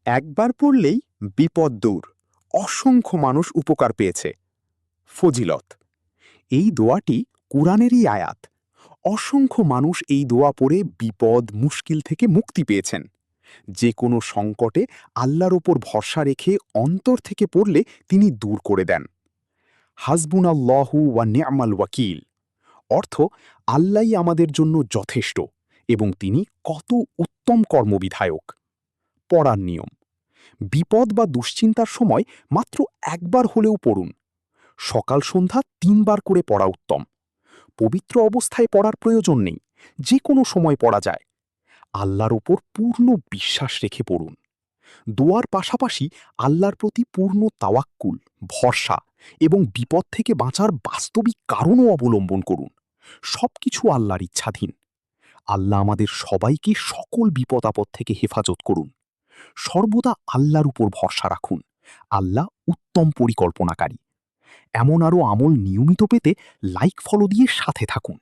একবার পড়লেই বিপদ দূর। অসংখ্য মানুষ উপকার পেয়েছে। ফজিলত: এই দোয়াটি কুরআনেরই আয়াত। অসংখ্য মানুষ এই দোয়া পড়ে বিপদ মুশকিল থেকে মুক্তি পেয়েছেন। যে কোনো সংকটে আল্লাহর ওপর ভরসা রেখে অন্তর থেকে পড়লে তিনি দূর করে দেন। হাসবুনাল্লাহু ওয়া নি'মাল ওয়াকিল অর্থ আল্লাহই আমাদের জন্য যথেষ্ট এবং তিনি কত উত্তম কর্মবিধায়ক। পড়ার নিয়ম: বিপদ বা দুশ্চিন্তার সময় মাত্র একবার হলেও পড়ুন। সকাল সন্ধ্যা ৩ বার করে পড়া উত্তম। পবিত্র অবস্থায় পড়ার প্রয়োজন নেই, যে কোনো সময় পড়া যায়। আল্লাহর ওপর পূর্ণ বিশ্বাস রেখে পড়ুন। দোয়ার পাশাপাশি আল্লাহর প্রতি পূর্ণ তাওয়াক্কুল, ভরসা এবং বিপদ থেকে বাঁচার বাস্তবিক কারণও অবলম্বন করুন। সবকিছু আল্লাহর ইচ্ছাধীন। আল্লাহ আমাদের সবাইকে সকল বিপদ আপদ থেকে হেফাজত করুন। সর্বদা আল্লাহর উপর ভরসা রাখুন। আল্লাহ উত্তম পরিকল্পনাকারী। এমন আরও আমল নিয়মিত পেতে লাইক ফলো দিয়ে সাথে থাকুন।